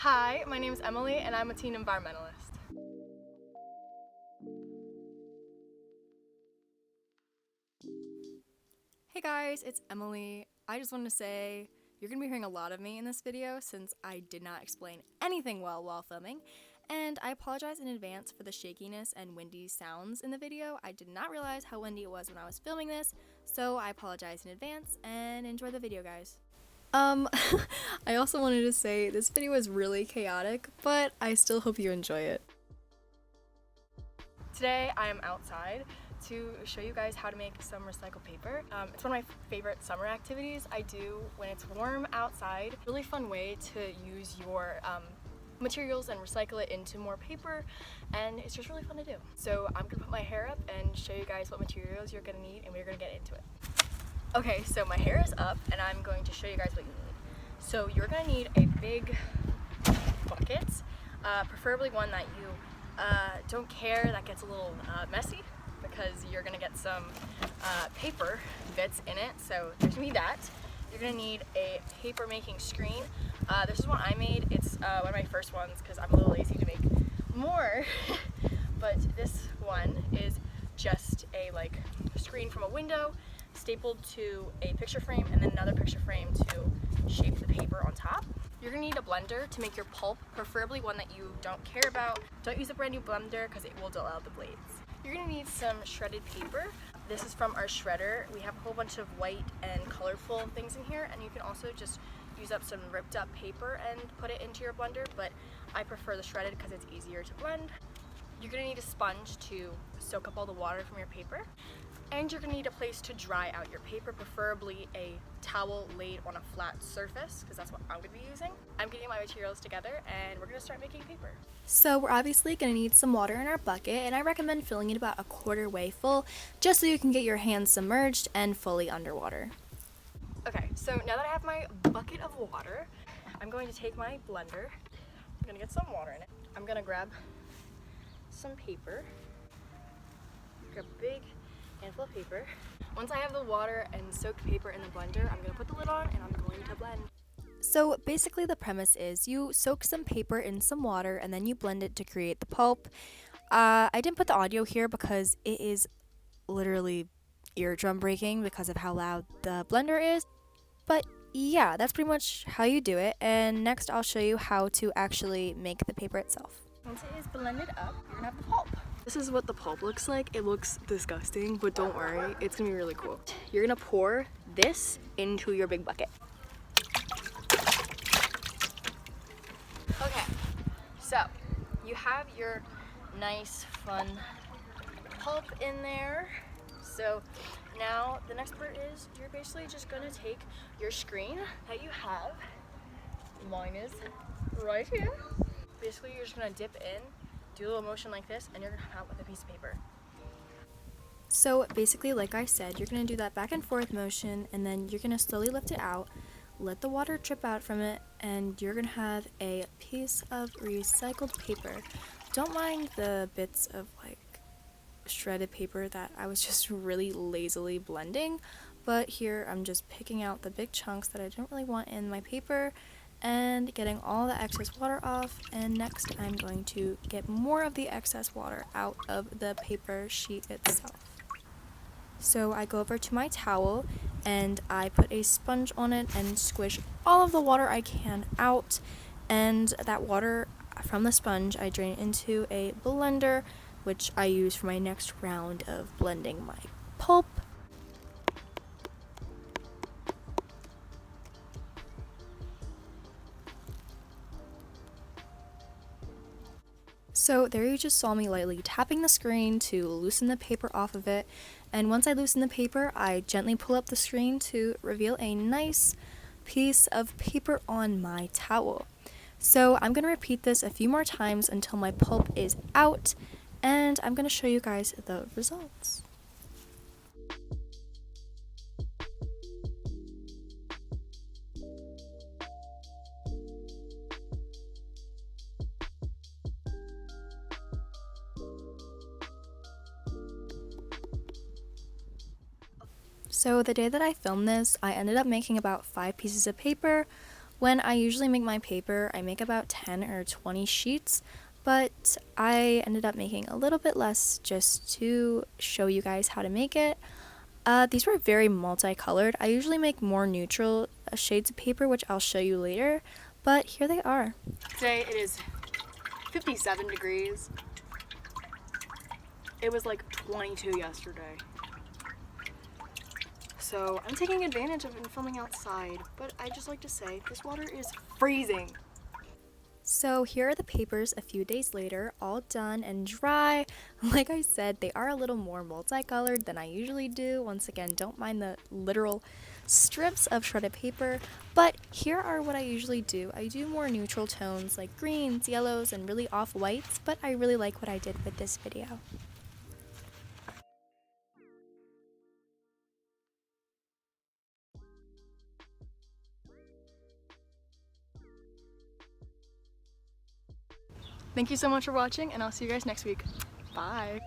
Hi, my name is Emily and I'm a teen environmentalist. Hey guys, it's Emily. I just wanted to say you're going to be hearing a lot of me in this video since I did not explain anything well while filming, and I apologize in advance for the shakiness and windy sounds in the video. I did not realize how windy it was when I was filming this, so I apologize in advance and enjoy the video, guys. I also wanted to say this video is really chaotic, but I still hope you enjoy it. Today I am outside to show you guys how to make some recycled paper. It's one of my favorite summer activities I do when it's warm outside. Really fun way to use your materials and recycle it into more paper, and it's just really fun to do. So I'm gonna put my hair up and show you guys what materials you're gonna need, and we're gonna get into it. Okay, so my hair is up and I'm going to show you guys what you need. So you're gonna need a big bucket, preferably one that you don't care that gets a little messy, because you're gonna get some paper bits in it. So there's gonna be that. You're gonna need a paper making screen. This is one I made. It's one of my first ones because I'm a little lazy to make more. But this one is just a screen from a window stapled to a picture frame and then another picture frame to shape the paper on top. You're gonna need a blender to make your pulp, preferably one that you don't care about. Don't use a brand new blender because it will dull out the blades. You're gonna need some shredded paper. This is from our shredder. We have a whole bunch of white and colorful things in here, and you can also just use up some ripped up paper and put it into your blender, but I prefer the shredded because it's easier to blend. You're gonna need a sponge to soak up all the water from your paper. And you're gonna need a place to dry out your paper, preferably a towel laid on a flat surface, because that's what I'm gonna be using. I'm getting my materials together and we're gonna start making paper. So we're obviously gonna need some water in our bucket, and I recommend filling it about a quarter way full, just so you can get your hands submerged and fully underwater. Okay, so now that I have my bucket of water, I'm going to take my blender. I'm gonna get some water in it. I'm gonna grab some paper, grab a big handful of paper. Once I have the water and soaked paper in the blender, I'm gonna put the lid on and I'm going to blend. So basically the premise is you soak some paper in some water and then you blend it to create the pulp. I didn't put the audio here because it is literally eardrum breaking because of how loud the blender is. But yeah, that's pretty much how you do it. And next I'll show you how to actually make the paper itself. Once it is blended up, you're gonna have the pulp. This is what the pulp looks like. It looks disgusting, but don't worry, it's gonna be really cool. You're gonna pour this into your big bucket. Okay, so you have your nice, fun pulp in there. So now the next part is you're basically just gonna take your screen that you have. Mine is right here. Basically, you're just gonna dip in, do a little motion like this, and you're gonna come out with a piece of paper. So basically, like I said, you're gonna do that back and forth motion, and then you're gonna slowly lift it out, let the water drip out from it, and you're gonna have a piece of recycled paper. Don't mind the bits of shredded paper that I was just really lazily blending, but here I'm just picking out the big chunks that I don't really want in my paper and getting all the excess water off. And next I'm going to get more of the excess water out of the paper sheet itself. So I go over to my towel and I put a sponge on it and squish all of the water I can out, and that water from the sponge I drain into a blender, which I use for my next round of blending my pulp. So there you just saw me lightly tapping the screen to loosen the paper off of it, and once I loosen the paper, I gently pull up the screen to reveal a nice piece of paper on my towel. So I'm going to repeat this a few more times until my pulp is out, and I'm going to show you guys the results. So the day that I filmed this, I ended up making about 5 pieces of paper, When I usually make my paper, I make about 10 or 20 sheets, but I ended up making a little bit less just to show you guys how to make it. These were very multicolored. I usually make more neutral shades of paper, which I'll show you later, but here they are. Today it is 57 degrees. It was like 22 yesterday. So I'm taking advantage of it and filming outside, but I just like to say this water is freezing. So here are the papers a few days later, all done and dry. Like I said, they are a little more multicolored than I usually do. Once again, don't mind the literal strips of shredded paper, but here are what I usually do. I do more neutral tones like greens, yellows, and really off-whites, but I really like what I did with this video. Thank you so much for watching, and I'll see you guys next week. Bye!